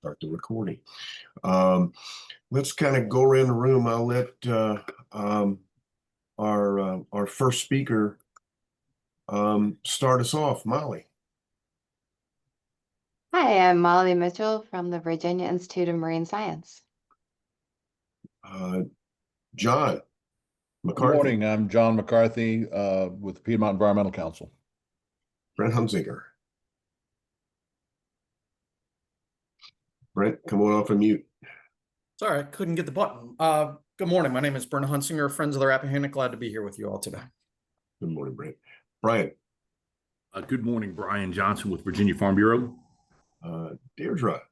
Start the recording. Let's kind of go around the room. I'll let our first speaker start us off. Molly. Hi, I'm Molly Mitchell from the Virginia Institute of Marine Science. John McCarthy. Good morning. I'm John McCarthy with the Piedmont Environmental Council. Brent Hunzinger. Brent, come on off of mute. Sorry, I couldn't get the button. Good morning. My name is Brent Hunzinger, Friends of the Rappahannock. Glad to be here with you all today. Good morning, Brent. Brian. Good morning, Brian Johnson with Virginia Farm Bureau. Deirdre.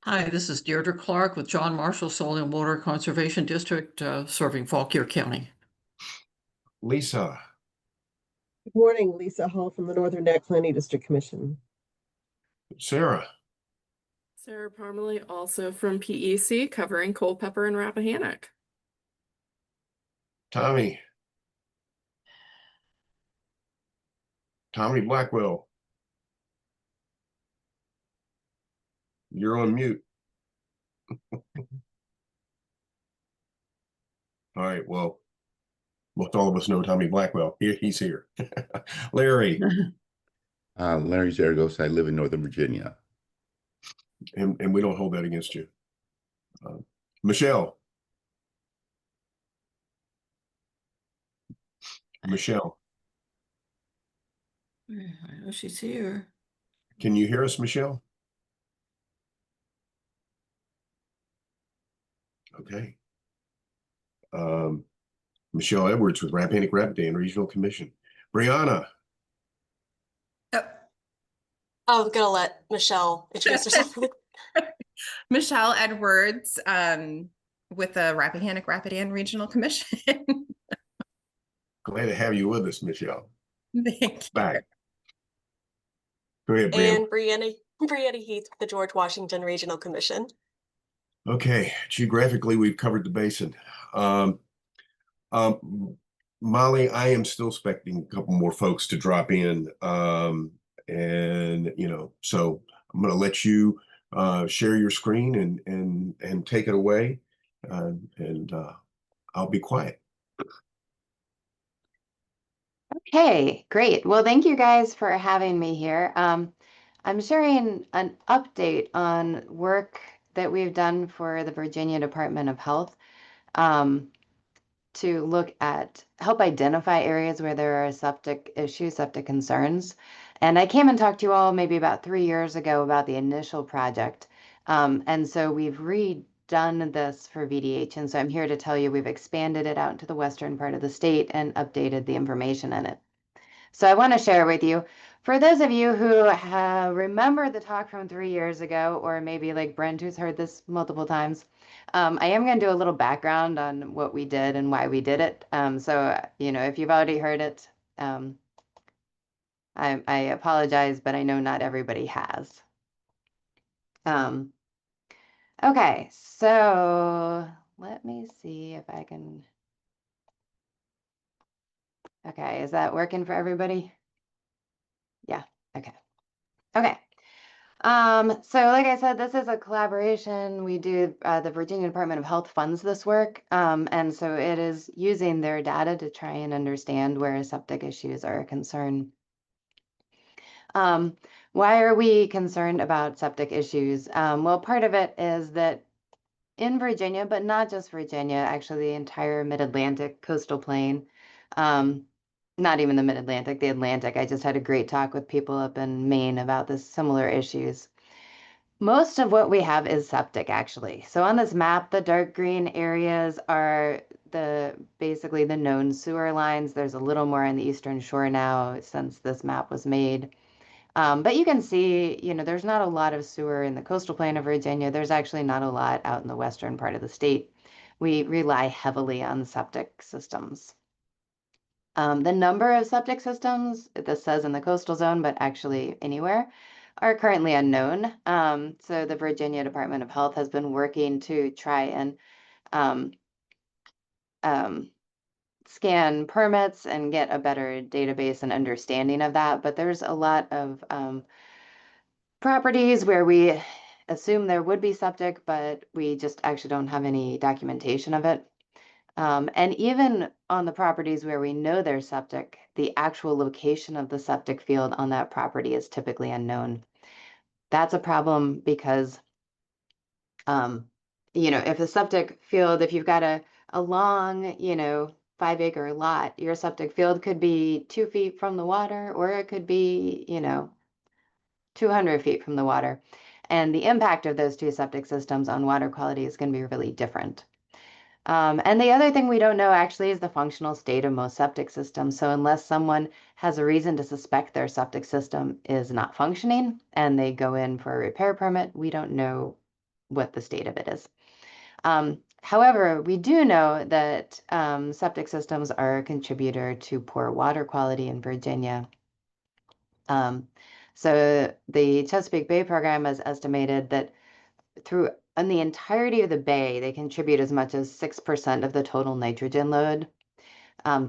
Hi, this is Deirdre Clark with John Marshall Soil and Water Conservation District, serving Fauquier County. Lisa. Good morning, Lisa Hall from the Northern Neck Planning District Commission. Sarah. Sarah Parmalee, also from PEC, covering Culpeper and Rappahannock. Tommy. Tommy Blackwell. You're on mute. All right, well, most all of us know Tommy Blackwell. He's here. Larry. Larry Zaragoza. I live in Northern Virginia. And we don't hold that against you. Michelle. Michelle. I know she's here. Can you hear us, Michelle? Okay. Michelle Edwards with Rappahannock Rapidan Regional Commission. Brianna. I'm gonna let Michelle introduce herself. Michelle Edwards with the Rappahannock Rapidan Regional Commission. Glad to have you with us, Michelle. Thank you. Back. Go ahead, Brianna. And Brianna Heath with the George Washington Regional Commission. Okay, geographically, we've covered the basin. Molly, I am still expecting a couple more folks to drop in. And so I'm going to let you share your screen and take it away, and I'll be quiet. Okay, great. Well, thank you guys for having me here. I'm sharing an update on work that we've done for the Virginia Department of Health to help identify areas where there are septic issues, septic concerns. And I came and talked to you all maybe about 3 years ago about the initial project. And so we've redone this for VDH. And so I'm here to tell you we've expanded it out into the western part of the state and updated the information in it. So I want to share with you, for those of you who remember the talk from 3 years ago, or maybe like Brent, who's heard this multiple times, I am going to do a little background on what we did and why we did it. So, if you've already heard it, I apologize, but I know not everybody has. Okay, so let me see if I can. Okay, is that working for everybody? Yeah, okay. Okay. So like I said, this is a collaboration. We do, the Virginia Department of Health funds this work. And so it is using their data to try and understand where septic issues are a concern. Why are we concerned about septic issues? Well, part of it is that in Virginia, but not just Virginia, actually the entire mid-Atlantic coastal plain, not even the mid-Atlantic, the Atlantic. I just had a great talk with people up in Maine about this similar issues. Most of what we have is septic, actually. So on this map, the dark green areas are basically the known sewer lines. There's a little more on the eastern shore now since this map was made. But you can see, there's not a lot of sewer in the coastal plain of Virginia. There's actually not a lot out in the western part of the state. We rely heavily on septic systems. The number of septic systems, this says in the coastal zone, but actually anywhere, are currently unknown. So the Virginia Department of Health has been working to try and scan permits and get a better database and understanding of that. But there's a lot of properties where we assume there would be septic, but we just actually don't have any documentation of it. And even on the properties where we know there's septic, the actual location of the septic field on that property is typically unknown. That's a problem because, if the septic field, if you've got a long, 5-acre lot, your septic field could be 2 feet from the water, or it could be, 200 feet from the water. And the impact of those two septic systems on water quality is going to be really different. And the other thing we don't know actually is the functional state of most septic systems. So unless someone has a reason to suspect their septic system is not functioning and they go in for a repair permit, we don't know what the state of it is. However, we do know that septic systems are a contributor to poor water quality in Virginia. So the Chesapeake Bay program has estimated that in the entirety of the bay, they contribute as much as 6% of the total nitrogen load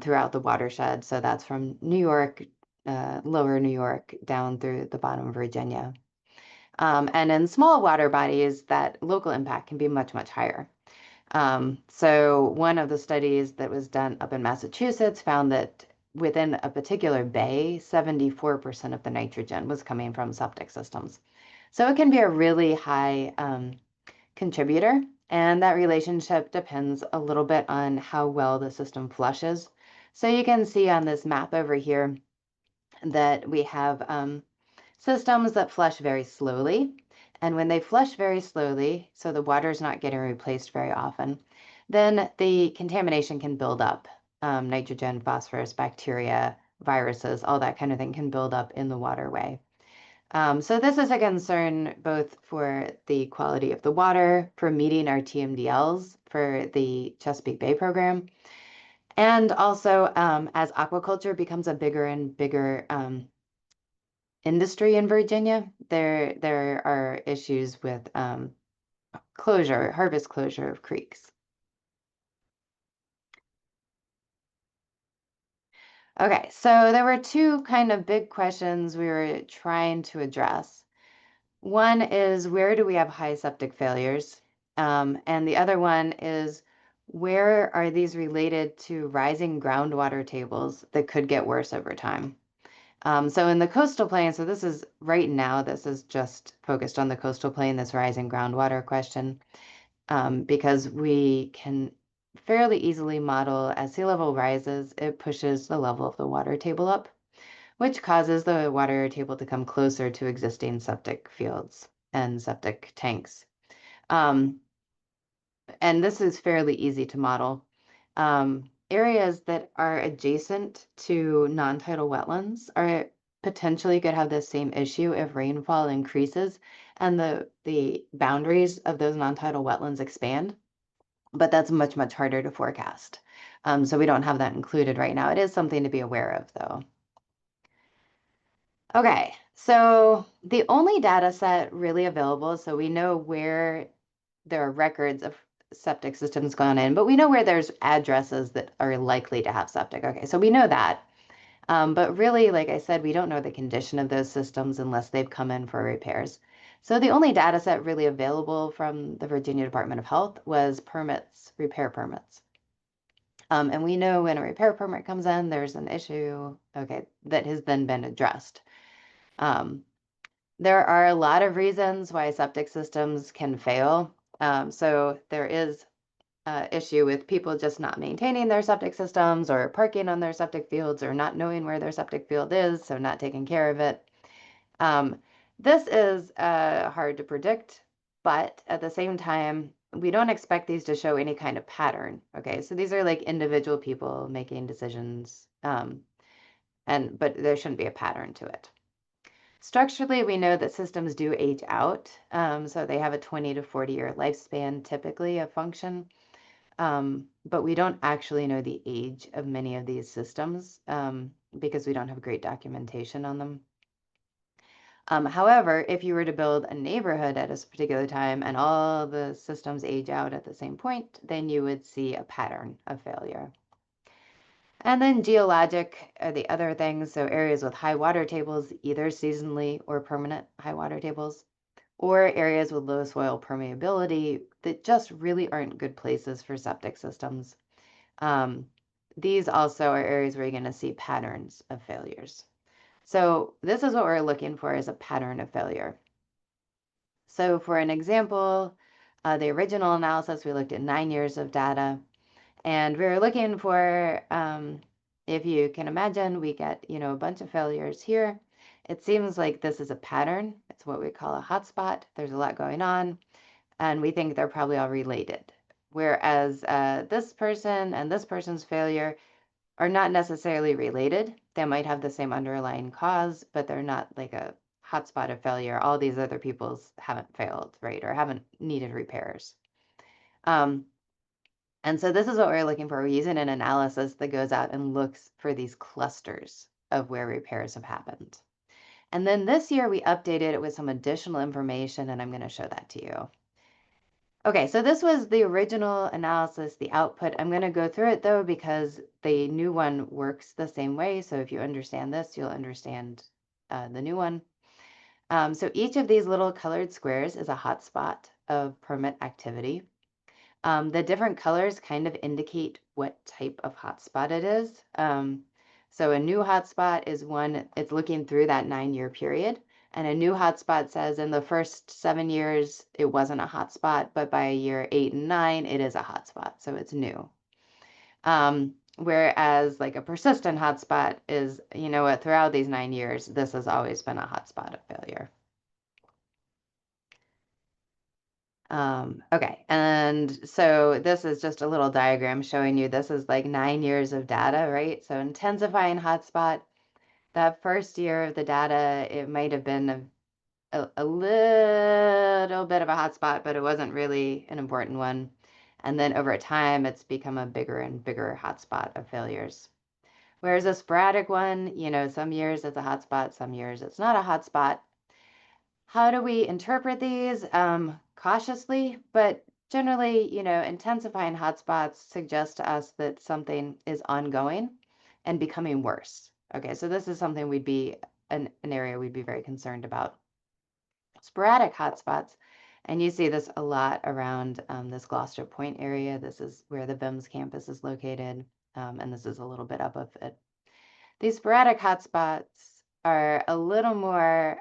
throughout the watershed. So that's from New York, lower New York, down through the bottom of Virginia. And in small water bodies, that local impact can be much, much higher. So one of the studies that was done up in Massachusetts found that within a particular bay, 74% of the nitrogen was coming from septic systems. So it can be a really high contributor, and that relationship depends a little bit on how well the system flushes. So you can see on this map over here that we have systems that flush very slowly. And when they flush very slowly, so the water's not getting replaced very often, then the contamination can build up. Nitrogen, phosphorus, bacteria, viruses, all that kind of thing can build up in the waterway. So this is a concern both for the quality of the water, for meeting our TMDLs for the Chesapeake Bay program, and also as aquaculture becomes a bigger and bigger industry in Virginia, there are issues with harvest closure of creeks. Okay, so there were two kind of big questions we were trying to address. One is, where do we have high septic failures? And the other one is, where are these related to rising groundwater tables that could get worse over time? So in the coastal plain, so this is right now, this is just focused on the coastal plain, this rising groundwater question, because we can fairly easily model as sea level rises, it pushes the level of the water table up, which causes the water table to come closer to existing septic fields and septic tanks. And this is fairly easy to model. Areas that are adjacent to non-tidal wetlands are potentially could have the same issue if rainfall increases and the boundaries of those non-tidal wetlands expand. But that's much, much harder to forecast. So we don't have that included right now. It is something to be aware of, though. Okay, so the only data set really available, so we know where there are records of septic systems gone in, but we know where there's addresses that are likely to have septic. Okay, so we know that. But really, like I said, we don't know the condition of those systems unless they've come in for repairs. So the only data set really available from the Virginia Department of Health was permits, repair permits. And we know when a repair permit comes in, there's an issue, okay, that has then been addressed. There are a lot of reasons why septic systems can fail. So there is an issue with people just not maintaining their septic systems or parking on their septic fields or not knowing where their septic field is, so not taking care of it. This is hard to predict, but at the same time, we don't expect these to show any kind of pattern. Okay, so these are like individual people making decisions, but there shouldn't be a pattern to it. Structurally, we know that systems do age out, so they have a 20 to 40-year lifespan typically of function, but we don't actually know the age of many of these systems because we don't have great documentation on them. However, if you were to build a neighborhood at a particular time and all the systems age out at the same point, then you would see a pattern of failure. And then geologic are the other things. So areas with high water tables, either seasonally or permanent high water tables, or areas with low soil permeability that just really aren't good places for septic systems. These also are areas where you're going to see patterns of failures. So this is what we're looking for, is a pattern of failure. So for an example, the original analysis, we looked at 9 years of data, and we were looking for, if you can imagine, we get, a bunch of failures here. It seems like this is a pattern. It's what we call a hotspot. There's a lot going on, and we think they're probably all related. Whereas this person and this person's failure are not necessarily related. They might have the same underlying cause, but they're not like a hotspot of failure. All these other people's haven't failed, right? Or haven't needed repairs. And so this is what we're looking for. We're using an analysis that goes out and looks for these clusters of where repairs have happened. And then this year we updated it with some additional information, and I'm going to show that to you. Okay, so this was the original analysis, the output. I'm going to go through it though, because the new one works the same way. So if you understand this, you'll understand the new one. So each of these little colored squares is a hotspot of permit activity. The different colors kind of indicate what type of hotspot it is. So a new hotspot is one, it's looking through that 9-year period. And a new hotspot says in the first 7 years, it wasn't a hotspot, but by year 8 and 9, it is a hotspot. So it's new. Whereas like a persistent hotspot is, what, throughout these 9 years, this has always been a hotspot of failure. Okay, and so this is just a little diagram showing you this is like 9 years of data, right? So intensifying hotspot, that first year of the data, it might have been a little bit of a hotspot, but it wasn't really an important one. And then over time, it's become a bigger and bigger hotspot of failures. Whereas a sporadic one, some years it's a hotspot, some years it's not a hotspot. How do we interpret these? Cautiously, but generally, intensifying hotspots suggest to us that something is ongoing and becoming worse. Okay, so this is something we'd be an area we'd be very concerned about. Sporadic hotspots, and you see this a lot around this Gloucester Point area. This is where the VIMS campus is located, and this is a little bit up of it. These sporadic hotspots are a little more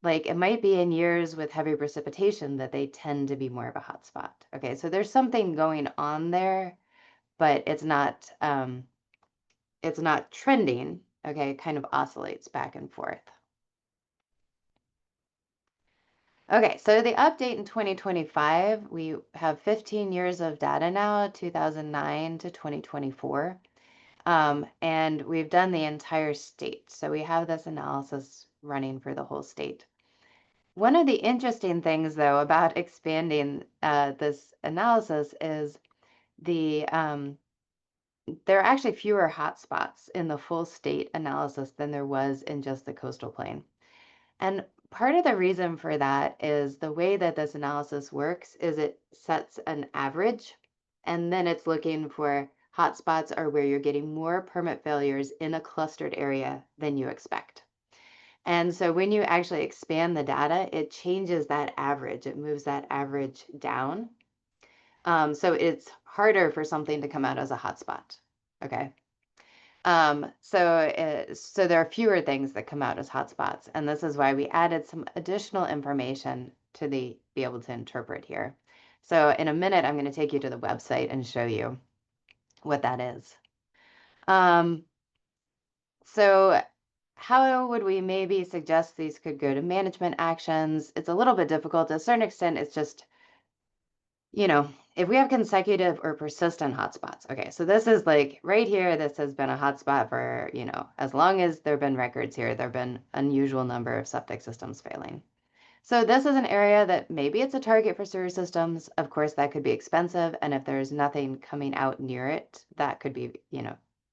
like it might be in years with heavy precipitation that they tend to be more of a hotspot. Okay, so there's something going on there, but it's not trending. Okay, it kind of oscillates back and forth. Okay, so the update in 2025, we have 15 years of data now, 2009 to 2024. And we've done the entire state. So we have this analysis running for the whole state. One of the interesting things, though, about expanding this analysis is there are actually fewer hotspots in the full state analysis than there was in just the coastal plain. And part of the reason for that is the way that this analysis works is it sets an average, and then it's looking for hotspots are where you're getting more permit failures in a clustered area than you expect. And so when you actually expand the data, it changes that average. It moves that average down. So it's harder for something to come out as a hotspot. Okay. So there are fewer things that come out as hotspots. And this is why we added some additional information to be able to interpret here. So in a minute, I'm going to take you to the website and show you what that is. So how would we maybe suggest these could go to management actions? It's a little bit difficult. To a certain extent, it's just, if we have consecutive or persistent hotspots. Okay, so this is like right here, this has been a hotspot for, as long as there have been records here, there have been unusual number of septic systems failing. So this is an area that maybe it's a target for sewer systems. Of course, that could be expensive. And if there's nothing coming out near it, that could be,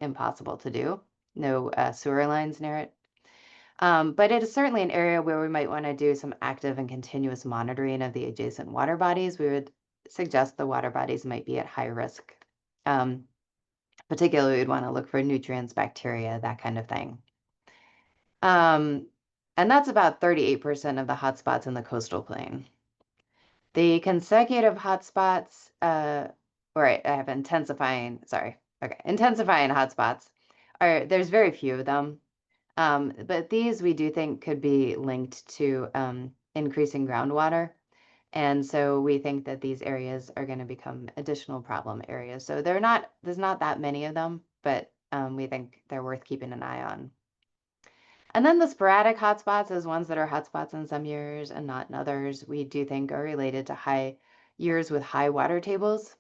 impossible to do. No sewer lines near it. But it is certainly an area where we might want to do some active and continuous monitoring of the adjacent water bodies. We would suggest the water bodies might be at high risk. Particularly, we'd want to look for nutrients, bacteria, that kind of thing. And that's about 38% of the hotspots in the coastal plain. The consecutive hotspots, I have intensifying hotspots there's very few of them. But these we do think could be linked to increasing groundwater. And so we think that these areas are going to become additional problem areas. So there's not that many of them, but we think they're worth keeping an eye on. And then the sporadic hotspots is ones that are hotspots in some years and not in others, we do think are related to years with high water tables.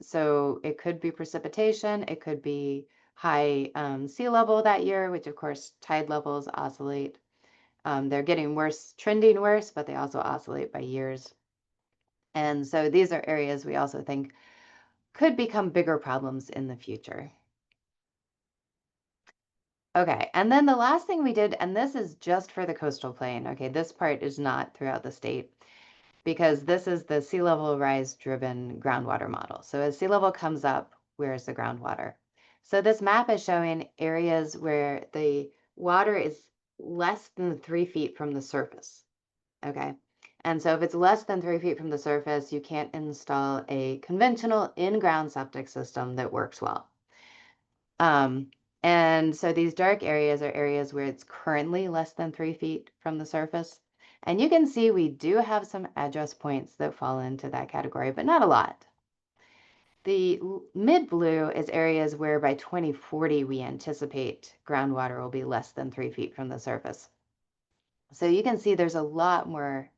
So it could be precipitation, it could be high sea level that year, which of course tide levels oscillate. They're getting worse, trending worse, but they also oscillate by years. And so these are areas we also think could become bigger problems in the future. Okay, and then the last thing we did, and this is just for the coastal plain. Okay, this part is not throughout the state because this is the sea level rise driven groundwater model. So as sea level comes up, where's the groundwater? So this map is showing areas where the water is less than 3 feet from the surface. Okay, and so if it's less than 3 feet from the surface, you can't install a conventional in-ground septic system that works well. And so these dark areas are areas where it's currently less than 3 feet from the surface. And you can see we do have some address points that fall into that category, but not a lot. The mid blue is areas where by 2040 we anticipate groundwater will be less than 3 feet from the surface. So you can see there's a lot more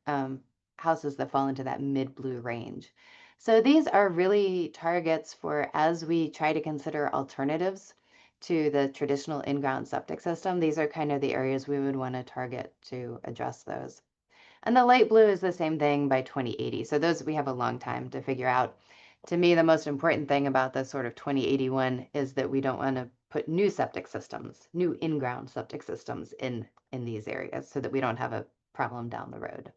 houses that fall into that mid blue range. So these are really targets for as we try to consider alternatives to the traditional in-ground septic system. These are kind of the areas we would want to target to address those. And the light blue is the same thing by 2080. So those we have a long time to figure out. To me, the most important thing about the sort of 2081 is that we don't want to put new septic systems, new in-ground septic systems in these areas so that we don't have a problem down the road.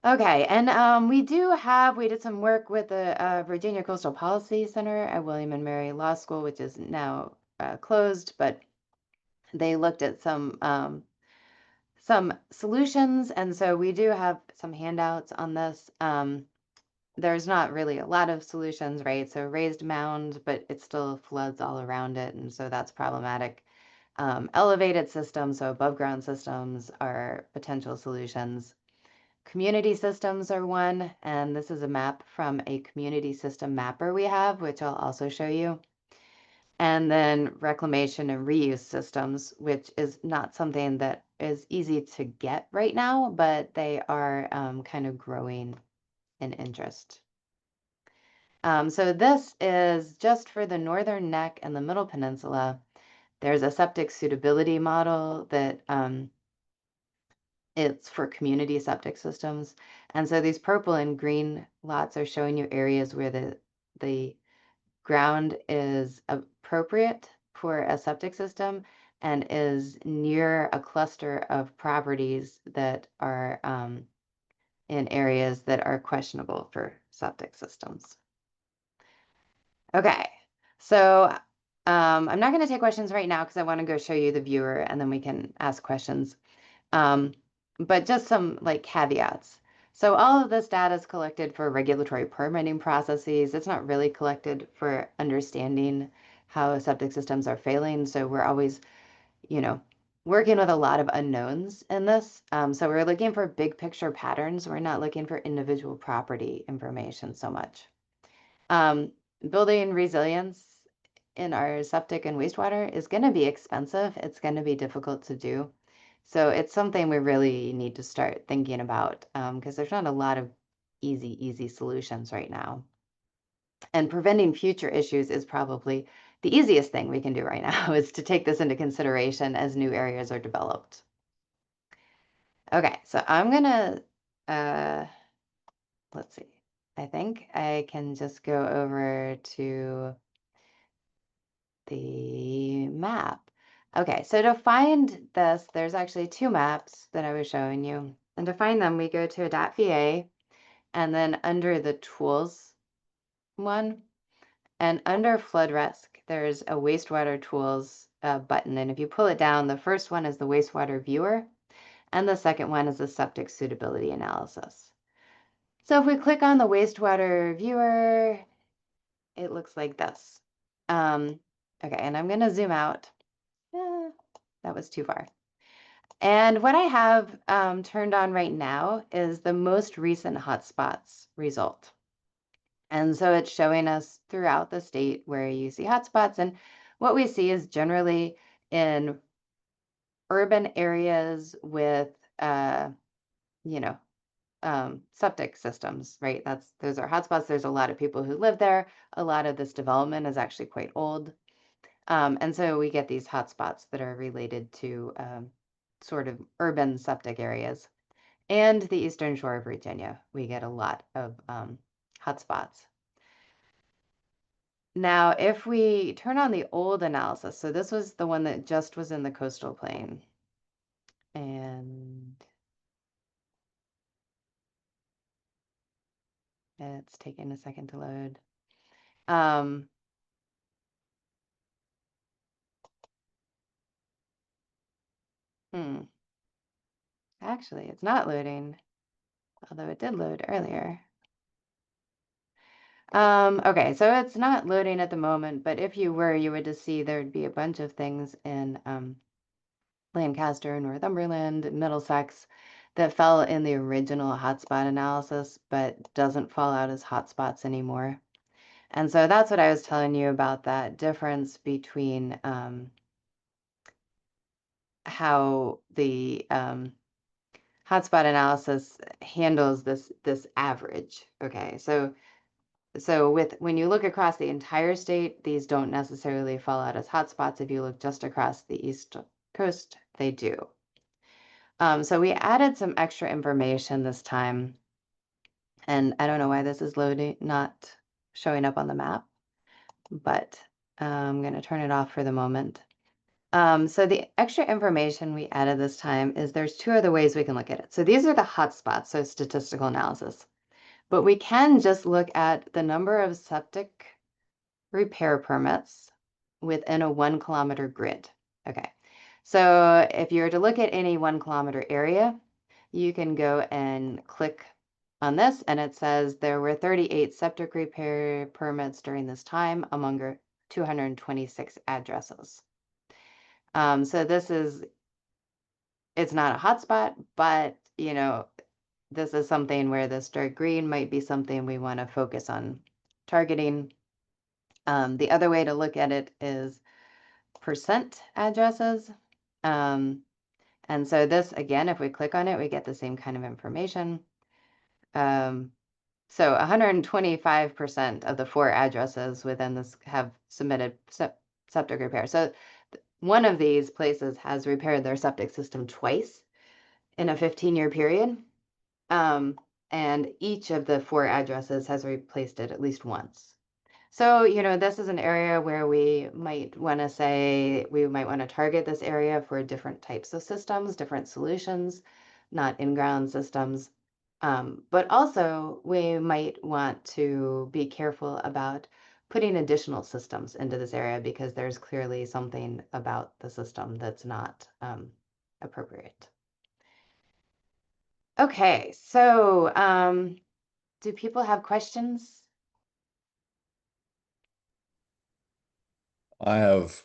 Okay, and we did some work with the Virginia Coastal Policy Center at William and Mary Law School, which is now closed, but they looked at some solutions, and so we do have some handouts on this. There's not really a lot of solutions, right? So raised mound, but it still floods all around it, and so that's problematic. Elevated systems, so above ground systems are potential solutions. Community systems are one, and this is a map from a community system mapper we have, which I'll also show you. And then reclamation and reuse systems, which is not something that is easy to get right now, but they are kind of growing in interest. So this is just for the Northern Neck and the Middle Peninsula. There's a septic suitability model that it's for community septic systems. And so these purple and green lots are showing you areas where the ground is appropriate for a septic system and is near a cluster of properties that are in areas that are questionable for septic systems. Okay, so I'm not going to take questions right now because I want to go show you the viewer and then we can ask questions. But just some like caveats. So all of this data is collected for regulatory permitting processes. It's not really collected for understanding how septic systems are failing. So we're always, working with a lot of unknowns in this. So we're looking for big picture patterns. We're not looking for individual property information so much. Building resilience in our septic and wastewater is going to be expensive. It's going to be difficult to do. So it's something we really need to start thinking about because there's not a lot of easy solutions right now. And preventing future issues is probably the easiest thing we can do right now is to take this into consideration as new areas are developed. Okay, so I'm gonna, let's see. I think I can just go over to the map. Okay, so to find this, there's actually two maps that I was showing you. And to find them, we go to ADAPTVA, and then under the tools one, and under flood risk, there's a wastewater tools button. And if you pull it down, the first one is the wastewater viewer, and the second one is the septic suitability analysis. So if we click on the wastewater viewer, it looks like this. Okay, and I'm going to zoom out. That was too far. And what I have turned on right now is the most recent hotspots result. And so it's showing us throughout the state where you see hotspots. And what we see is generally in urban areas with, septic systems, right? Those are hotspots. There's a lot of people who live there. A lot of this development is actually quite old. And so we get these hotspots that are related to sort of urban septic areas. And the Eastern Shore of Virginia, we get a lot of hotspots. Now, if we turn on the old analysis, so this was the one that just was in the coastal plain. And it's taking a second to load. Actually, it's not loading, although it did load earlier. Okay, so it's not loading at the moment, but if you were, you would just see there'd be a bunch of things in Lancaster, Northumberland, Middlesex that fell in the original hotspot analysis, but doesn't fall out as hotspots anymore. And so that's what I was telling you about, that difference between how the hotspot analysis handles this average. Okay, so when you look across the entire state, these don't necessarily fall out as hotspots. If you look just across the East Coast, they do. So we added some extra information this time, and I don't know why this is loading, not showing up on the map, but I'm going to turn it off for the moment. So the extra information we added this time is there's two other ways we can look at it. So these are the hotspots, so statistical analysis. But we can just look at the number of septic repair permits within a 1 kilometer grid. Okay, so if you were to look at any 1 kilometer area, you can go and click on this, and it says there were 38 septic repair permits during this time among 226 addresses. So it's not a hotspot, but this is something where this dark green might be something we want to focus on targeting. The other way to look at it is percent addresses. And so this, again, if we click on it, we get the same kind of information. So 125% of the 4 addresses within this have submitted septic repair. So one of these places has repaired their septic system twice in a 15-year period. And each of the 4 addresses has replaced it at least once. So, this is an area where we might want to target this area for different types of systems, different solutions, not in-ground systems. But also we might want to be careful about putting additional systems into this area because there's clearly something about the system that's not appropriate. Okay, so do people have questions? I have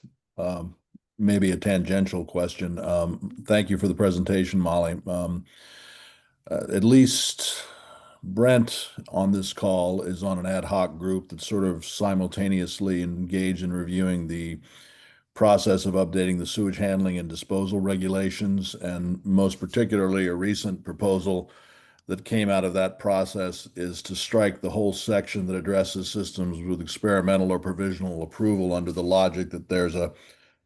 maybe a tangential question. Thank you for the presentation, Molly. At least Brent on this call is on an ad hoc group that's sort of simultaneously engaged in reviewing the process of updating the sewage handling and disposal regulations, and most particularly a recent proposal that came out of that process is to strike the whole section that addresses systems with experimental or provisional approval under the logic that there's a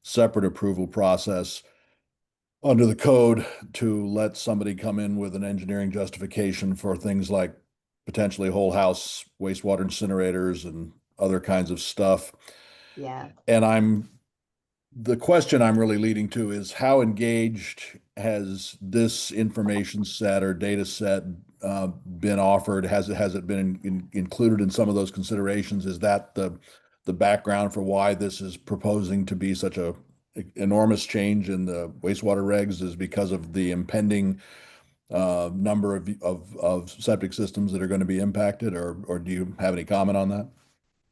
separate approval process under the code to let somebody come in with an engineering justification for things like potentially whole house wastewater incinerators and other kinds of stuff. Yeah. And the question I'm really leading to is how engaged has this information set or data set been offered? Has it been included in some of those considerations? Is that the background for why this is proposing to be such a enormous change in the wastewater regs is because of the impending number of septic systems that are going to be impacted, or do you have any comment on that?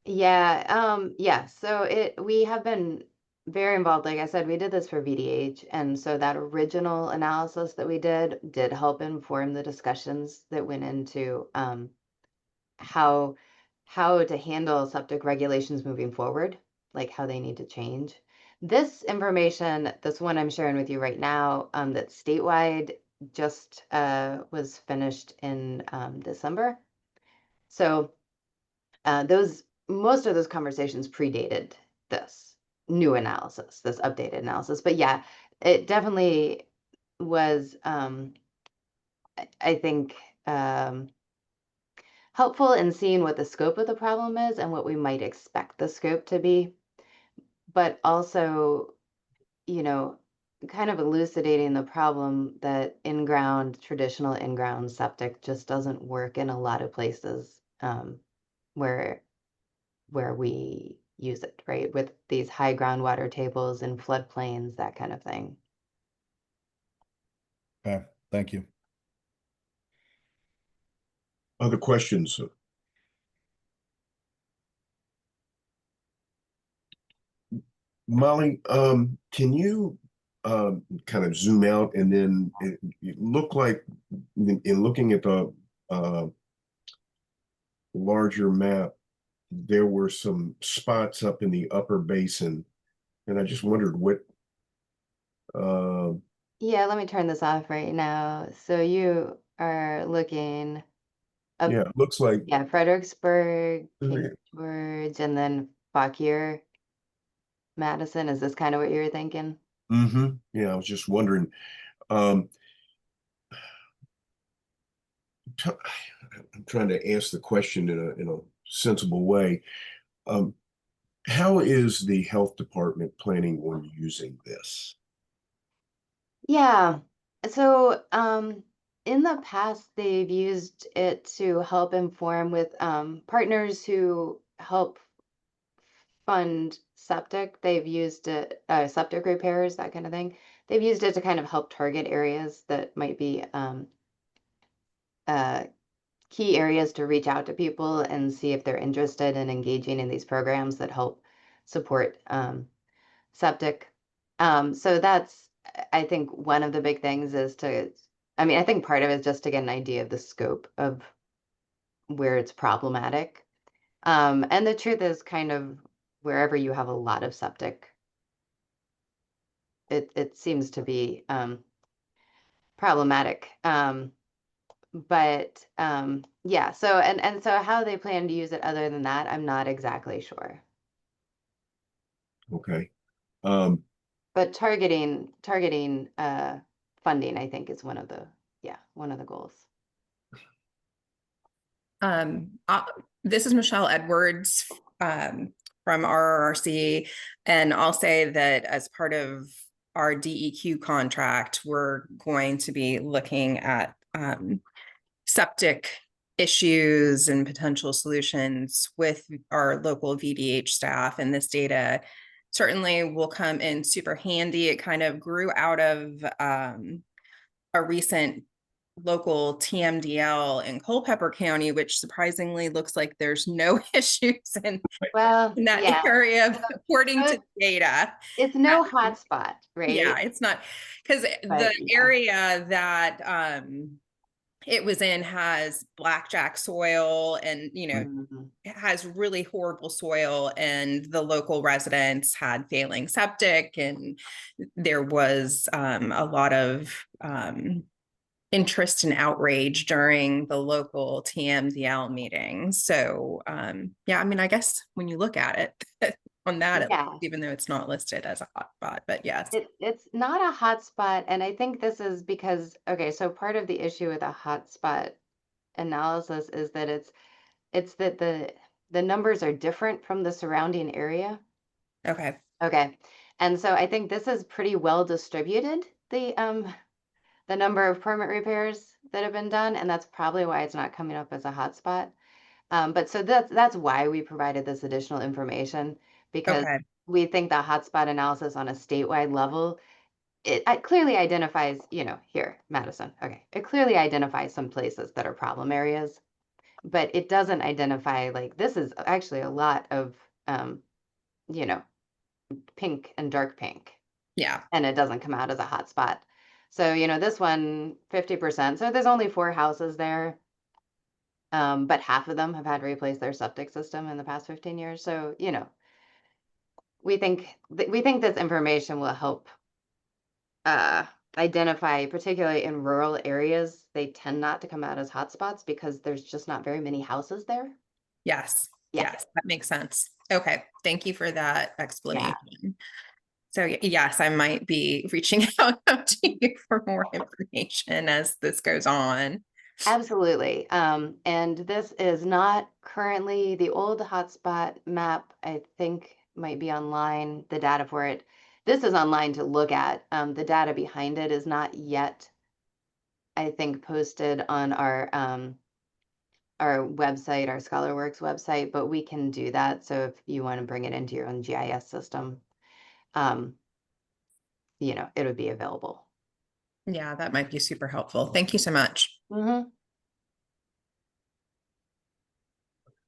Yeah, so we have been very involved. Like I said, we did this for VDH, and so that original analysis that we did help inform the discussions that went into how to handle septic regulations moving forward, like how they need to change. This information, this one I'm sharing with you right now, that's statewide, just was finished in December. So most of those conversations predated this new analysis, this updated analysis. But yeah, it definitely was, I think, helpful in seeing what the scope of the problem is and what we might expect the scope to be, but also, kind of elucidating the problem that traditional in-ground septic just doesn't work in a lot of places where we use it, right? With these high groundwater tables and floodplains, that kind of thing. Okay, thank you. Other questions? Molly, can you kind of zoom out, and then it looked like in looking at the larger map, there were some spots up in the upper basin, and I just wondered what. Yeah, let me turn this off right now. So you are looking up, Yeah, it looks like. Yeah, Fredericksburg, King Yeah. George, and then Fauquier, Madison. Is this kind of what you were thinking? Mm-hmm. Yeah, I was just wondering. I'm trying to ask the question in a sensible way. How is the health department planning on using this? Yeah. So, in the past, they've used it to help inform with partners who help fund septic. They've used it, septic repairs, that kind of thing. They've used it to kind of help target areas that might be key areas to reach out to people and see if they're interested in engaging in these programs that help support septic. So that's, I think one of the big things is I think part of it is just to get an idea of the scope of where it's problematic. And the truth is kind of wherever you have a lot of septic, it seems to be problematic. But yeah, so and so how they plan to use it other than that, I'm not exactly sure. Okay. But targeting funding, I think, is one of the goals. This is Michelle Edwards from RRRC, and I'll say that as part of our DEQ contract, we're going to be looking at septic issues and potential solutions with our local VDH staff, and this data certainly will come in super handy. It kind of grew out of a recent local TMDL in Culpeper County, which surprisingly looks like there's no issues in that area according to data. It's no hotspot, right? Yeah, it's not, because the area that it was in has blackjack soil and, it has really horrible soil, and the local residents had failing septic, and there was a lot of interest and outrage during the local TMDL meeting. So yeah, I guess when you look at it on that, even though it's not listed as a hotspot, but yes. It's not a hotspot, and I think this is because, okay, so part of the issue with a hotspot analysis is that it's that the numbers are different from the surrounding area. Okay. And so I think this is pretty well distributed, the number of permit repairs that have been done, and that's probably why it's not coming up as a hotspot. But so that's why we provided this additional information, because we think the hotspot analysis on a statewide level, it clearly identifies, here, Madison, okay, it clearly identifies some places that are problem areas, but it doesn't identify, like, this is actually a lot of, pink and dark pink, Yeah. and it doesn't come out as a hotspot. So, this one, 50%, so there's only 4 houses there. But half of them have had to replace their septic system in the past 15 years. So, we think this information will help identify, particularly in rural areas, they tend not to come out as hotspots because there's just not very many houses there. Yes. Yeah. Yes, that makes sense. Okay, thank you for that explanation. So yes, I might be reaching out to you for more information as this goes on. Absolutely. And this is not currently the old hotspot map, I think might be online, the data for it. This is online to look at. The data behind it is not yet, I think, posted on our website, our ScholarWorks website, but we can do that. So if you want to bring it into your own GIS system, it would be available. Yeah, that might be super helpful. Thank you so much. Mm-hmm.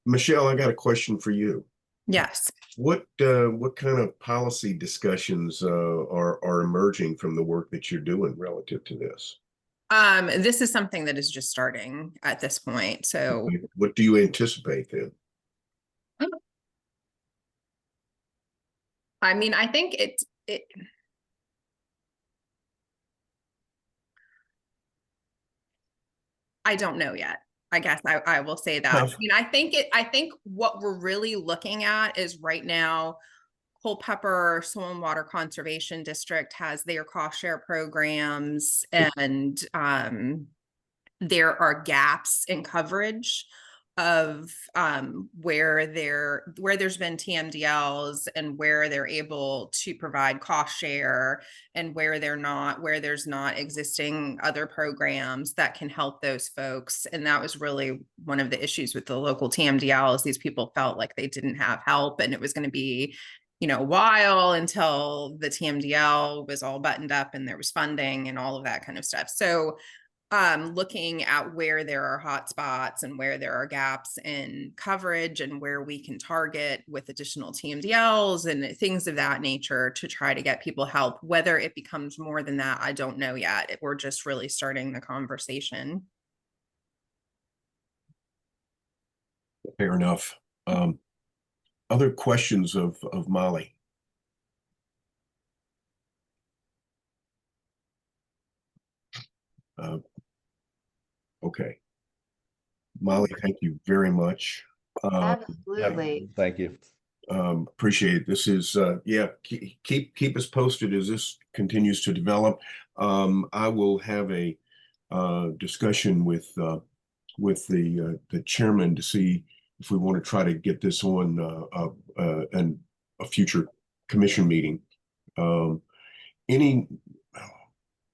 Michelle, I got a question for you. Yes. What kind of policy discussions are emerging from the work that you're doing relative to this? This is something that is just starting at this point. So what do you anticipate then? I mean, I think I don't know yet. I guess I will say that. I mean, I think what we're really looking at is right now, Culpeper Soil and Water Conservation District has their cost share programs, and there are gaps in coverage of where there's been TMDLs and where they're able to provide cost share, and where there's not existing other programs that can help those folks. And that was really one of the issues with the local TMDLs. These people felt like they didn't have help, and it was going to be a while until the TMDL was all buttoned up and there was funding and all of that kind of stuff. So looking at where there are hotspots and where there are gaps in coverage and where we can target with additional TMDLs and things of that nature to try to get people help. Whether it becomes more than that, I don't know yet. We're just really starting the conversation. Fair enough. Other questions of Molly? Okay. Molly, thank you very much. Absolutely. Thank you. Appreciate it. This is keep us posted as this continues to develop. I will have a discussion with the chairman to see if we want to try to get this on a future commission meeting. Any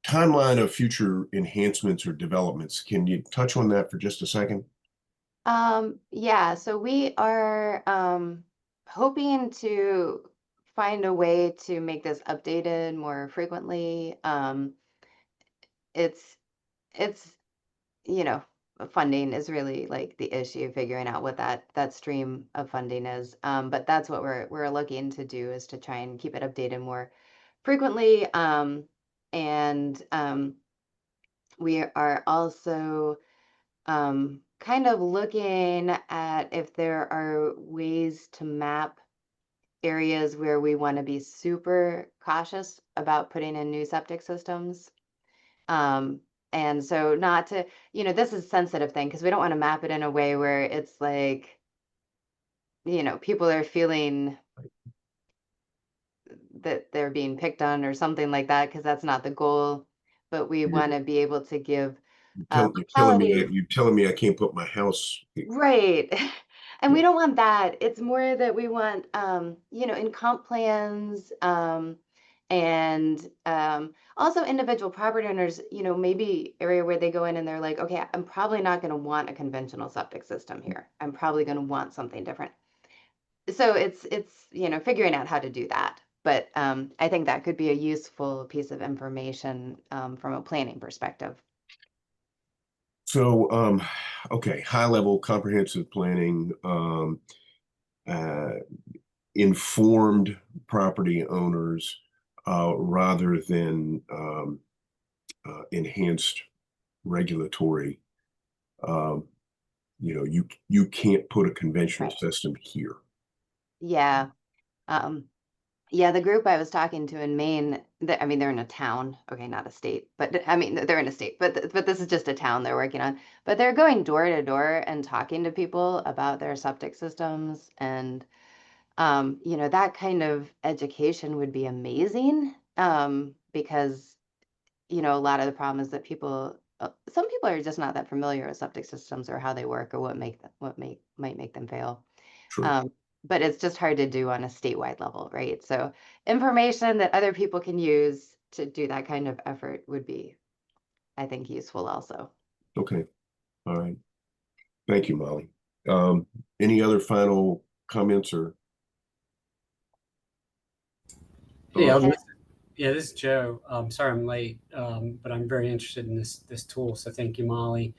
timeline of future enhancements or developments? Can you touch on that for just a second? Yeah, so we are hoping to find a way to make this updated more frequently. It's funding is really like the issue, figuring out what that stream of funding is. But that's what we're looking to do, is to try and keep it updated more frequently. And we are also kind of looking at if there are ways to map areas where we want to be super cautious about putting in new septic systems. And so not to, this is a sensitive thing because we don't want to map it in a way where it's like, people are feeling that they're being picked on or something like that, because that's not the goal. But we want to be able to give You're telling me I can't put my house right. And we don't want that. It's more that we want, in comp plans, and also individual property owners, maybe area where they go in and they're like, okay, I'm probably not going to want a conventional septic system here. I'm probably going to want something different. so it's figuring out how to do that. But I think that could be a useful piece of information from a planning perspective. So, okay, high level comprehensive planning, informed property owners rather than enhanced regulatory. You can't put a conventional system here. Yeah. Yeah, the group I was talking to in Maine, I mean, they're in a town, okay, not a state, but I mean, they're in a state, but this is just a town they're working on. But they're going door to door and talking to people about their septic systems, and that kind of education would be amazing, because a lot of the problem is that some people are just not that familiar with septic systems or how they work or might make them fail. True. But it's just hard to do on a statewide level, right? So information that other people can use to do that kind of effort would be, I think, useful also. Okay. All right. Thank you, Molly. Any other final comments or? Hey, Eldon. Yeah, this is Joe. Sorry I'm late, but I'm very interested in this tool. So thank you, Molly.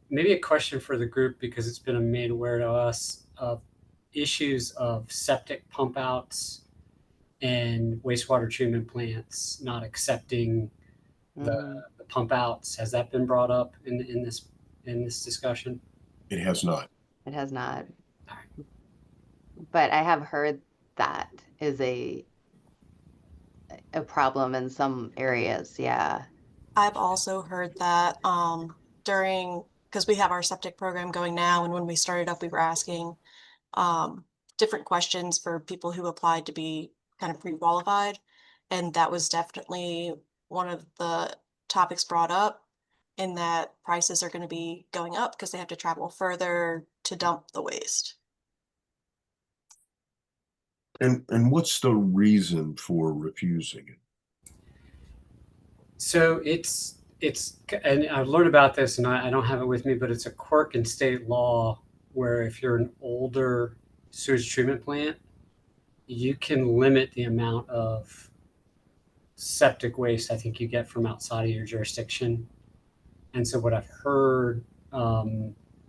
Maybe a question for the group, because it's been made aware to us of issues of septic pump outs and wastewater treatment plants not accepting the pump outs. Has that been brought up in this discussion? It has not. It has not. But I have heard that is a problem in some areas. Yeah. I've also heard that because we have our septic program going now, and when we started up, we were asking different questions for people who applied to be kind of pre-qualified, and that was definitely one of the topics brought up, in that prices are going to be going up because they have to travel further to dump the waste. And what's the reason for refusing it? So it's and I've learned about this, and I don't have it with me, but it's a quirk in state law where if you're an older sewage treatment plant, you can limit the amount of septic waste I think you get from outside of your jurisdiction. And so what I've heard,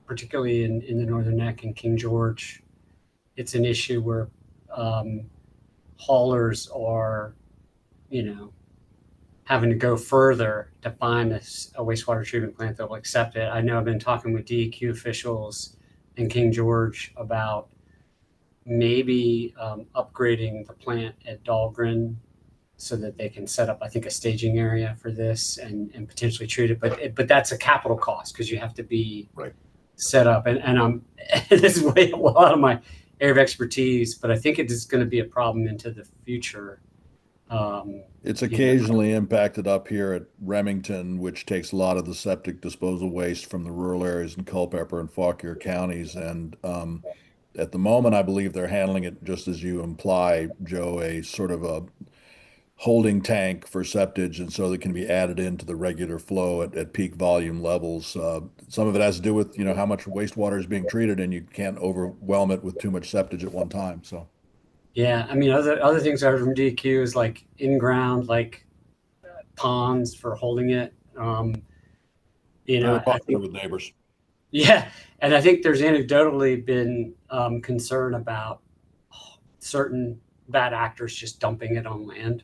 particularly in the Northern Neck and King George, it's an issue where haulers are, having to go further to find a wastewater treatment plant that will accept it. I know I've been talking with DEQ officials in King George about maybe upgrading the plant at Dahlgren so that they can set up, I think, a staging area for this and potentially treat it. But that's a capital cost because you have to be set up. And this is a lot of my area of expertise, but I think it is going to be a problem into the future. It's occasionally impacted up here at Remington, which takes a lot of the septic disposal waste from the rural areas in Culpeper and Fauquier counties. And at the moment, I believe they're handling it just as you imply, Joe, a sort of a holding tank for septage, and so they can be added into the regular flow at peak volume levels. Some of it has to do with how much wastewater is being treated, and you can't overwhelm it with too much septage at one time. So. Yeah, I mean, other things I heard from DQ is like in-ground, like ponds for holding it. I think, with neighbors. Yeah, and I think there's anecdotally been concern about certain bad actors just dumping it on land.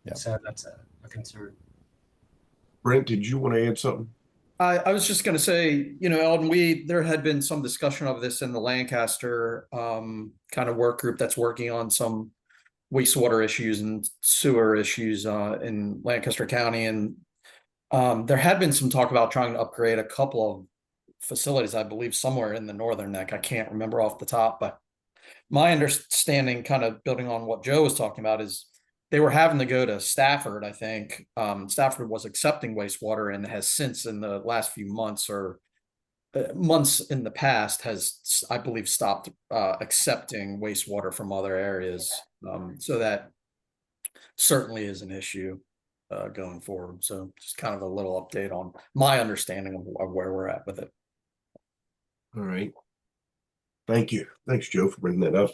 Yeah. So that's a concern. Brent, did you want to add something? I was just going to say, Eldon, there had been some discussion of this in the Lancaster kind of work group that's working on some wastewater issues and sewer issues in Lancaster County. And there had been some talk about trying to upgrade a couple of facilities, I believe somewhere in the Northern Neck. I can't remember off the top, but my understanding, kind of building on what Joe was talking about, is they were having to go to Stafford, I think. Stafford was accepting wastewater and has since, in the last few months or months in the past, has, I believe, stopped accepting wastewater from other areas. So that certainly is an issue going forward. So just kind of a little update on my understanding of where we're at with it. All right. Thank you. Thanks, Joe, for bringing that up.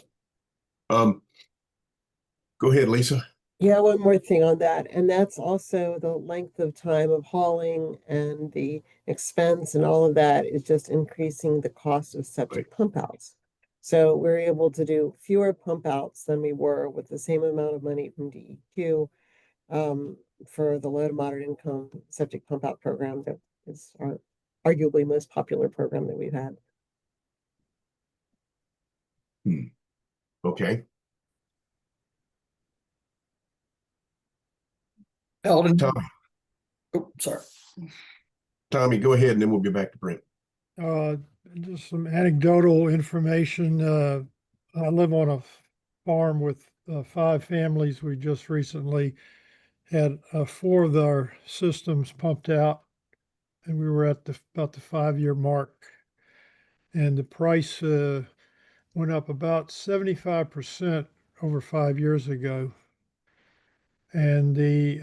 Go ahead, Lisa. Yeah, one more thing on that, and that's also the length of time of hauling and the expense and all of that is just increasing the cost of septic pump outs. So we're able to do fewer pump outs than we were with the same amount of money from DEQ for the low to moderate income septic pump out program that is our arguably most popular program that we've had. Okay. Eldon. Tommy. Oh, sorry. Tommy, go ahead, and then we'll get back to Brent. Just some anecdotal information. I live on a farm with 5 families. We just recently had 4 of our systems pumped out, and we were at about the 5-year mark. And the price went up about 75% over 5 years ago. And the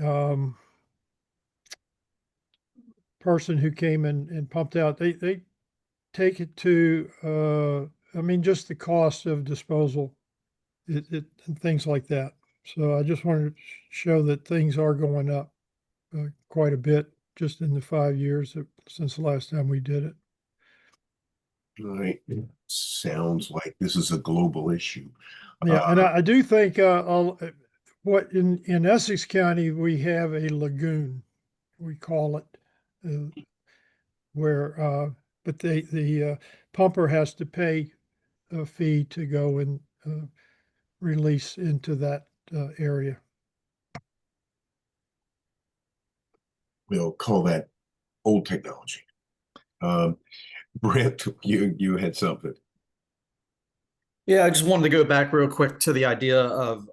person who came and pumped out, they take it to, I mean, just the cost of disposal and things like that. So I just wanted to show that things are going up quite a bit just in the 5 years since the last time we did it. All right. It sounds like this is a global issue. Yeah, and I do think what in Essex County, we have a lagoon, we call it, where but the pumper has to pay a fee to go and release into that area. We'll call that old technology. Brent, you had something. Yeah, I just wanted to go back real quick to the idea of,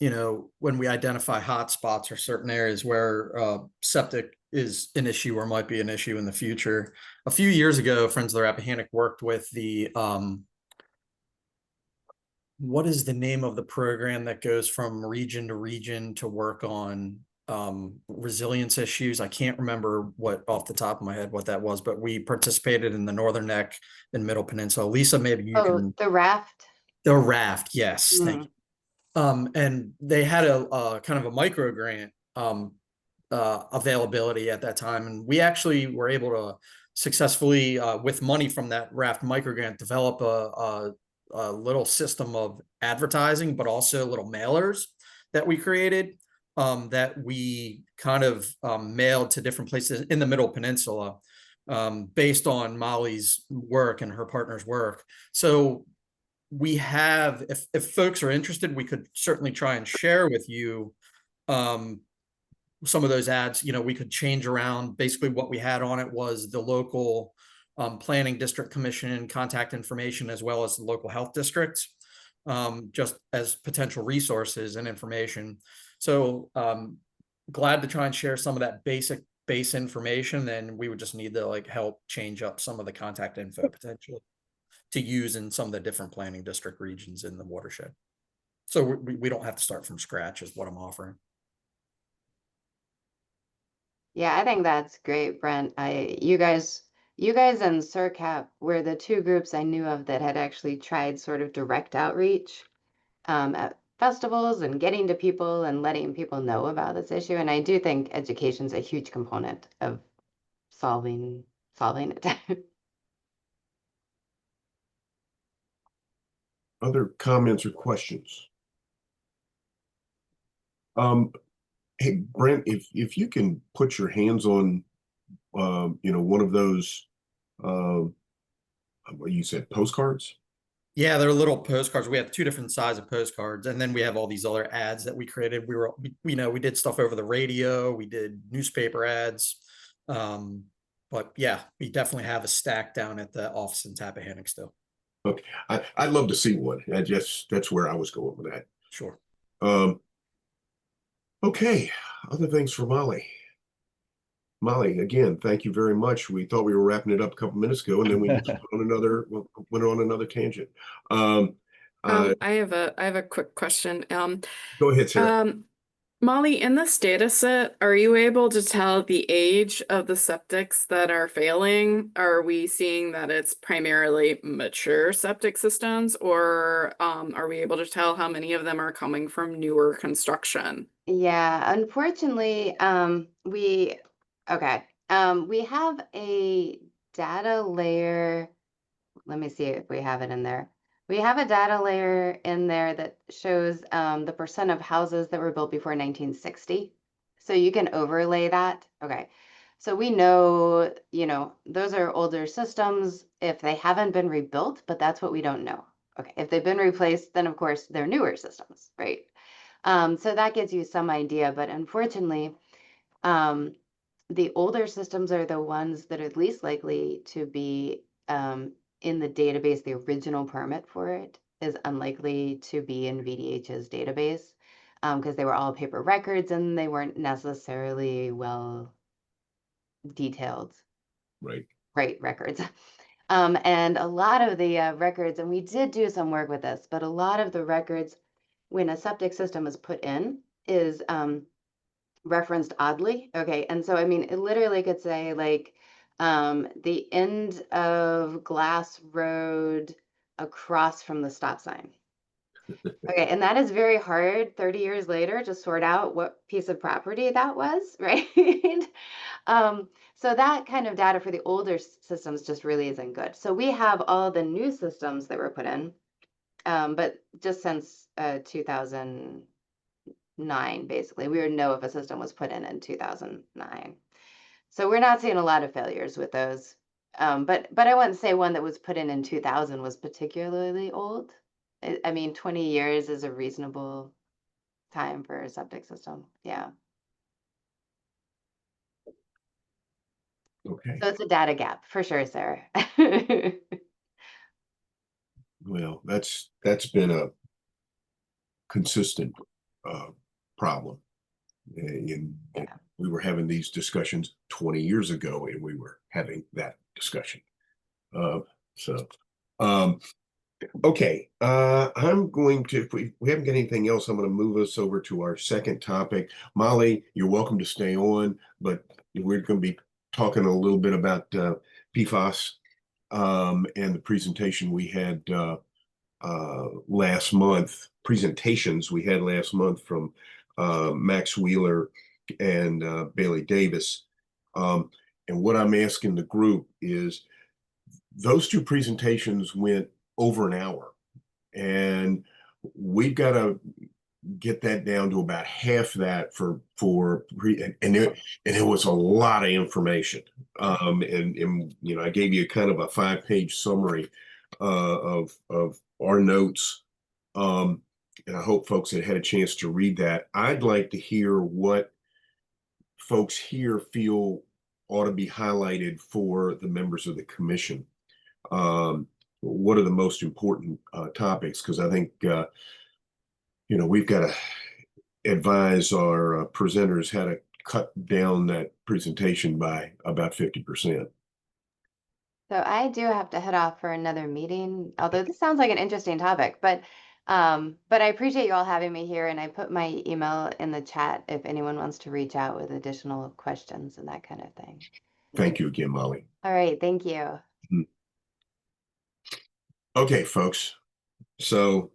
you know, when we identify hot spots or certain areas where septic is an issue or might be an issue in the future. A few years ago, Friends of the Rappahannock worked with the, what is the name of the program that goes from region to region to work on resilience issues? I can't remember what off the top of my head what that was, but we participated in the Northern Neck and Middle Peninsula. Lisa, maybe you can. The raft. The raft, yes. Thank you. And they had a kind of a micro grant availability at that time, and we actually were able to successfully, with money from that raft micro grant, develop a little system of advertising, but also little mailers that we created. That we kind of mailed to different places in the Middle Peninsula based on Molly's work and her partner's work. So we have, if folks are interested, we could certainly try and share with you some of those ads. You know, we could change around. Basically what we had on it was the local planning district commission contact information, as well as the local health districts, just as potential resources and information. So glad to try and share some of that base information. Then we would just need to like help change up some of the contact info potentially to use in some of the different planning district regions in the watershed. So we don't have to start from scratch is what I'm offering. Yeah, I think that's great, Brent. You guys and SIRCAP were the 2 groups I knew of that had actually tried sort of direct outreach at festivals and getting to people and letting people know about this issue. And I do think education is a huge component of solving it. Other comments or questions? Hey, Brent, if you can put your hands on, you know, one of those, what you said, postcards? Yeah, they're little postcards. We have 2 different sizes of postcards, and then we have all these other ads that we created. We did stuff over the radio, we did newspaper ads, but yeah, we definitely have a stack down at the office in Tappahannock still. Okay, I'd love to see one. That's where I was going with that. Sure. Okay, other things for Molly. Molly, again, thank you very much. We thought we were wrapping it up a couple minutes ago, and then we went on another tangent. I have a quick question. Go ahead, Sarah. Molly, in this data set, are you able to tell the age of the septics that are failing? Are we seeing that it's primarily mature septic systems, or are we able to tell how many of them are coming from newer construction? Yeah, unfortunately, we have a data layer. Let me see if we have it in there. We have a data layer in there that shows the percent of houses that were built before 1960. So you can overlay that. Okay. So we know, those are older systems if they haven't been rebuilt, but that's what we don't know. Okay. If they've been replaced, then of course they're newer systems, right? So that gives you some idea, but unfortunately, the older systems are the ones that are least likely to be in the database. The original permit for it is unlikely to be in VDH's database because they were all paper records and they weren't necessarily well detailed. Right. Records. And a lot of the records, and we did do some work with this, but a lot of the records when a septic system is put in is referenced oddly. Okay. And so, I mean, it literally could say like the end of Glass Road across from the stop sign. Okay. And that is very hard 30 years later to sort out what piece of property that was, right? So that kind of data for the older systems just really isn't good. So we have all the new systems that were put in, but just since 2009, basically, we would know if a system was put in 2009. So we're not seeing a lot of failures with those. But I wouldn't say one that was put in 2000 was particularly old. I mean, 20 years is a reasonable time for a septic system. Yeah. Okay. So it's a data gap for sure, Sarah. Well, that's been a consistent problem. And we were having these discussions 20 years ago, and we were having that discussion. Okay, I'm going to, if we haven't got anything else, I'm going to move us over to our second topic. Molly, you're welcome to stay on, but we're going to be talking a little bit about PFAS and the presentation we had last month, presentations we had last month from Max Wheeler and Bailey Davis. And what I'm asking the group is, those two presentations went over an hour, and we've got to get that down to about half that and it was a lot of information. And I gave you kind of a 5-page summary of our notes. And I hope folks had had a chance to read that. I'd like to hear what folks here feel ought to be highlighted for the members of the commission. What are the most important topics? Because I think, we've got to advise our presenters how to cut down that presentation by about 50%. So I do have to head off for another meeting, although this sounds like an interesting topic, but I appreciate you all having me here, and I put my email in the chat if anyone wants to reach out with additional questions and that kind of thing. Thank you again, Molly. All right, thank you. Okay, folks. So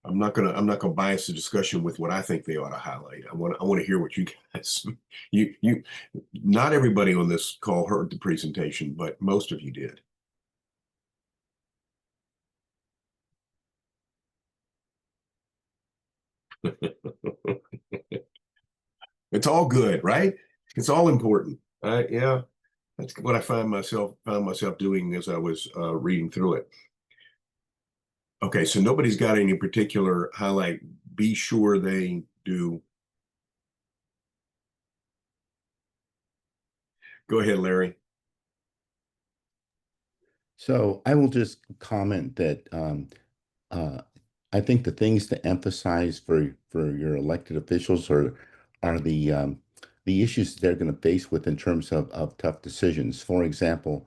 I'm not gonna bias the discussion with what I think they ought to highlight. I want to hear what you guys not everybody on this call heard the presentation, but most of you did. It's all good, right? It's all important. Yeah, that's what I found myself doing as I was reading through it. Okay, so nobody's got any particular highlight. Be sure they do. Go ahead, Larry. So I will just comment that I think the things to emphasize for your elected officials are the issues they're going to face with in terms of tough decisions. For example,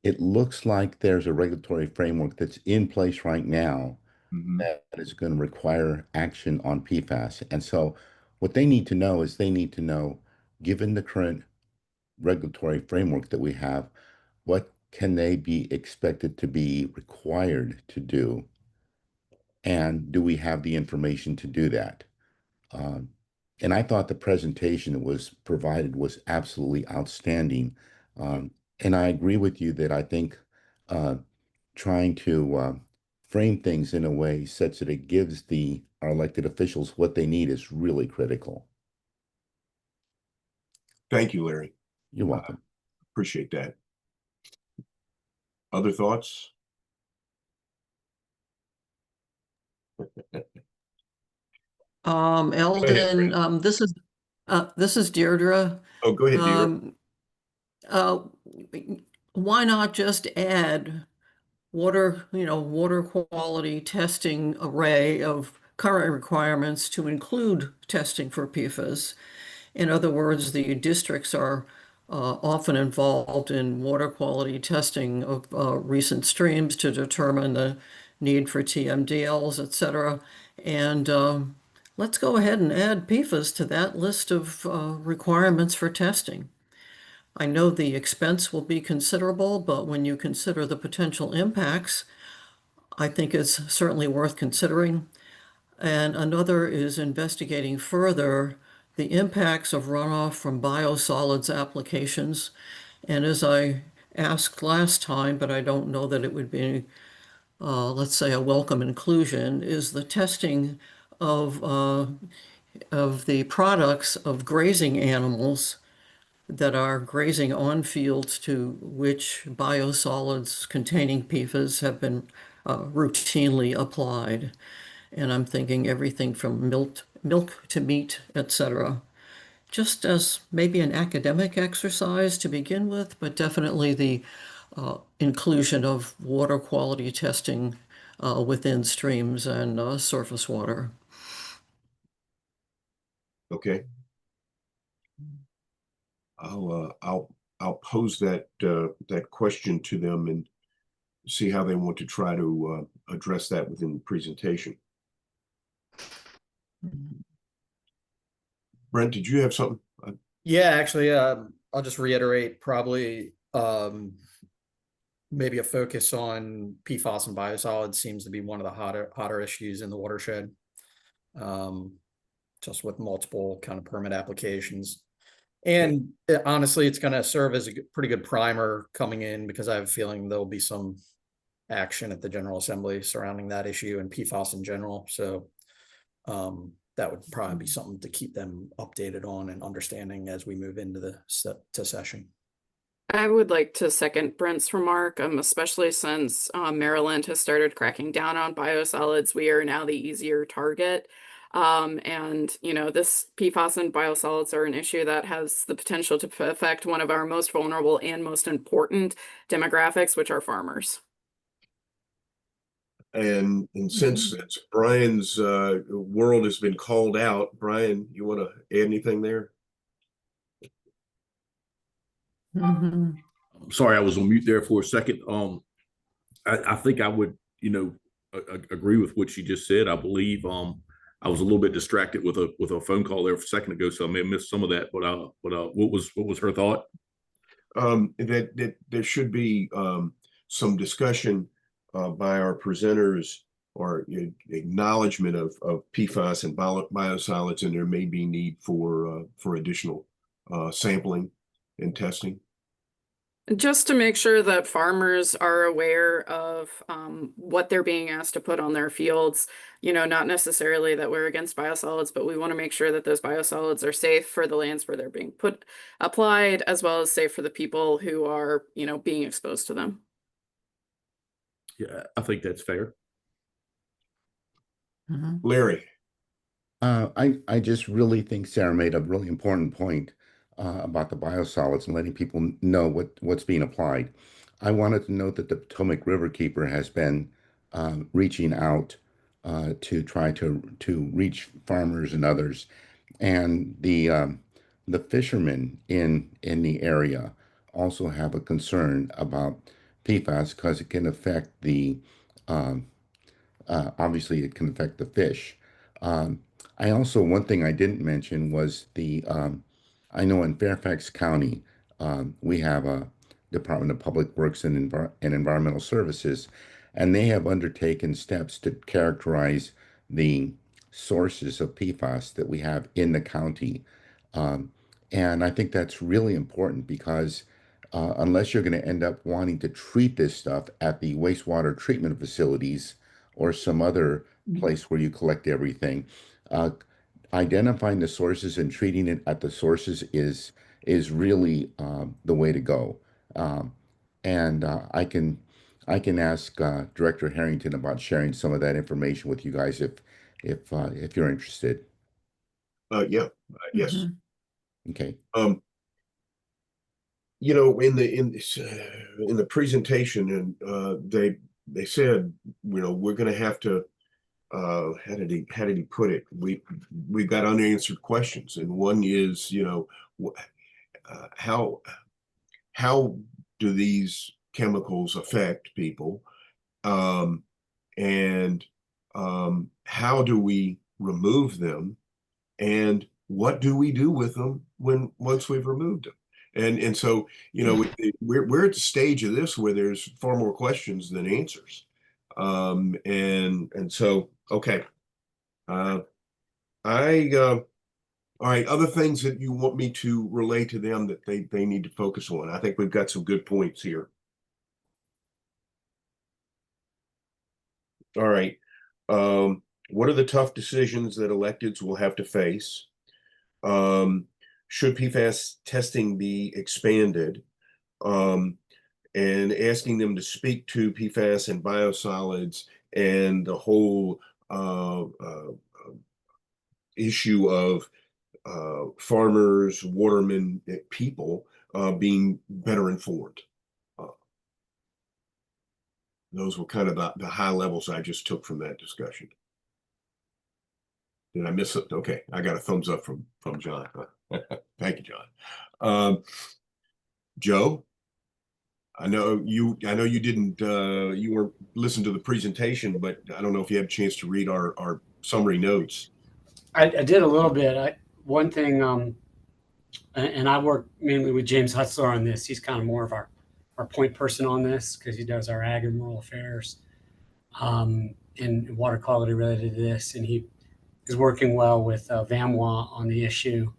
it looks like there's a regulatory framework that's in place right now that is going to require action on PFAS. And so what they need to know is they need to know, given the current regulatory framework that we have, what can they be expected to be required to do? And do we have the information to do that? Um, and I thought the presentation that was provided was absolutely outstanding. And I agree with you that I think uh, trying to frame things in a way such that it gives our elected officials what they need is really critical. Thank you, Larry. You're welcome. Appreciate that. Other thoughts? Eldon, this is Deirdre. Oh, go ahead, Deirdre. Why not just add water quality testing array of current requirements to include testing for PFAS? In other words, the districts are often involved in water quality testing of recent streams to determine the need for TMDLs, et cetera. And let's go ahead and add PFAS to that list of requirements for testing. I know the expense will be considerable, but when you consider the potential impacts, I think it's certainly worth considering. And another is investigating further the impacts of runoff from biosolids applications. And as I asked last time, but I don't know that it would be, let's say, a welcome inclusion, is the testing of the products of grazing animals that are grazing on fields to which biosolids containing PFAS have been routinely applied. And I'm thinking everything from milk to meat, etc. Just as maybe an academic exercise to begin with, but definitely the inclusion of water quality testing within streams and surface water. Okay. I'll pose that question to them and see how they want to try to address that within the presentation. Brent, did you have something? Yeah, actually, I'll just reiterate probably maybe a focus on PFAS and biosolids seems to be one of the hotter issues in the watershed. Just with multiple kind of permit applications. And honestly, it's going to serve as a pretty good primer coming in because I have a feeling there'll be some action at the General Assembly surrounding that issue and PFAS in general. So that would probably be something to keep them updated on and understanding as we move into the session. I would like to second Brent's remark, especially since Maryland has started cracking down on biosolids. We are now the easier target. And, this PFAS and biosolids are an issue that has the potential to affect one of our most vulnerable and most important demographics, which are farmers. And since Brian's world has been called out, Brian, you want to add anything there? Sorry, I was on mute there for a second. I think I would, agree with what she just said. I believe I was a little bit distracted with a phone call there a second ago, so I may have missed some of that. But what was her thought? That there should be some discussion by our presenters or acknowledgement of PFAS and biosolids, and there may be need for additional sampling and testing. Just to make sure that farmers are aware of what they're being asked to put on their fields, not necessarily that we're against biosolids, but we want to make sure that those biosolids are safe for the lands where they're being applied, as well as safe for the people who are, being exposed to them. Yeah, I think that's fair. Larry. I just really think Sarah made a really important point about the biosolids and letting people know what's being applied. I wanted to note that the Potomac Riverkeeper has been reaching out to try to reach farmers and others, and the fishermen in the area also have a concern about PFAS because it can affect the obviously it can affect the fish. I also, one thing I didn't mention was I know in Fairfax County, we have a Department of Public Works and Environmental Services, and they have undertaken steps to characterize the sources of PFAS that we have in the county. Um, and I think that's really important because unless you're going to end up wanting to treat this stuff at the wastewater treatment facilities or some other place where you collect everything, uh, identifying the sources and treating it at the sources is really the way to go. Um, and I can ask Director Harrington about sharing some of that information with you guys if you're interested. Yeah, yes. Mhm. Okay. You know, in the presentation, and they said, you know, we're going to have to. How did he put it? We've got unanswered questions, and one is, you know, how do these chemicals affect people, and how do we remove them, and what do we do with them once we've removed them? And so, you know, we're at the stage of this where there's far more questions than answers. And so, okay. All right, other things that you want me to relay to them that they need to focus on. I think we've got some good points here. All right. What are the tough decisions that electeds will have to face? Should PFAS testing be expanded? And asking them to speak to PFAS and biosolids and the whole issue of farmers, watermen, people being better informed. Those were kind of the high levels I just took from that discussion. Did I miss it? Okay, I got a thumbs up from John. Thank you, John. Joe, I know you didn't you weren't listening to the presentation, but I don't know if you had a chance to read our summary notes. I did a little bit. One thing, and I work mainly with James Hutzler on this. He's kind of more of our point person on this because he does our ag and rural affairs and water quality related to this, and he is working well with VAMWA on the issue.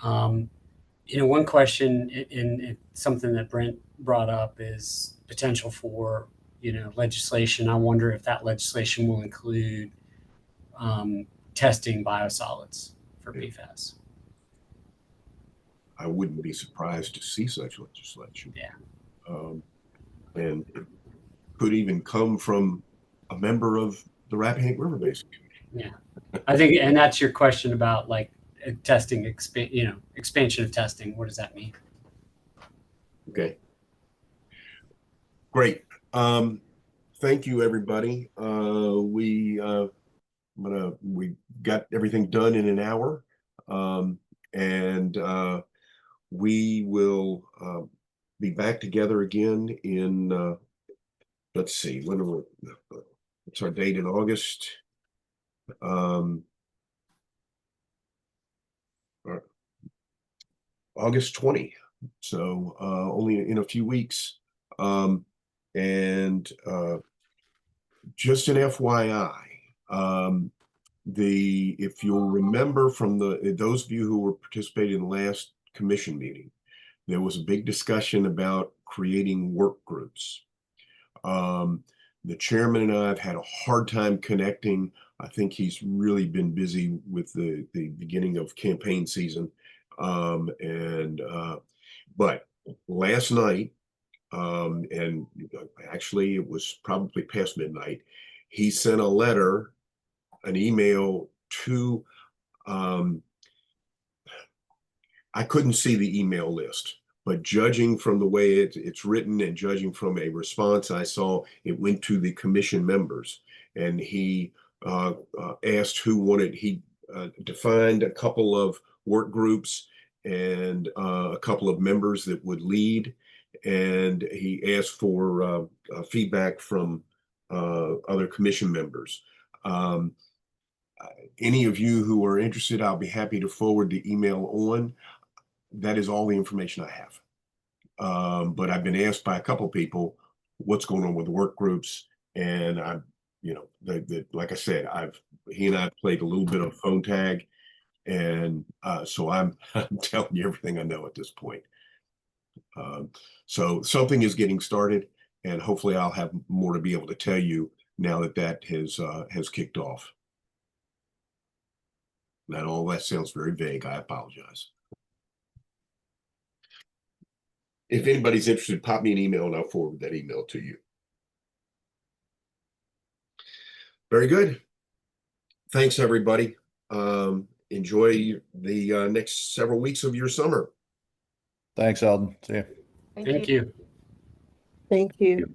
You know, one question and something that Brent brought up is potential for, you know, legislation. I wonder if that legislation will include testing biosolids for PFAS. I wouldn't be surprised to see such legislation. Yeah. And it could even come from a member of the Rappahannock River Basin Commission. Yeah, I think, and that's your question about like testing, expansion of testing. What does that mean? Okay. Great. Thank you, everybody. We got everything done in an hour, and we will be back together again in let's see, what's our date in August? August 20. So only in a few weeks. And just an FYI, if you'll remember from those of you who were participating in the last commission meeting, there was a big discussion about creating work groups. The chairman and I have had a hard time connecting. I think he's really been busy with the beginning of campaign season. But last night, and actually it was probably past midnight, he sent a letter, an email to, I couldn't see the email list, but judging from the way it's written and judging from a response I saw, it went to the commission members, and he asked who wanted, he defined a couple of work groups and a couple of members that would lead, and he asked for feedback from other commission members. Any of you who are interested, I'll be happy to forward the email on. That is all the information I have. But I've been asked by a couple of people what's going on with the work groups, and I'm, you know, like I said, he and I played a little bit of phone tag, and so I'm telling you everything I know at this point. So something is getting started, and hopefully I'll have more to be able to tell you now that that has kicked off. Now, all that sounds very vague. I apologize. If anybody's interested, pop me an email and I'll forward that email to you. Very good. Thanks, everybody. Enjoy the next several weeks of your summer. Thanks, Alden. See you. Thank you. Thank you.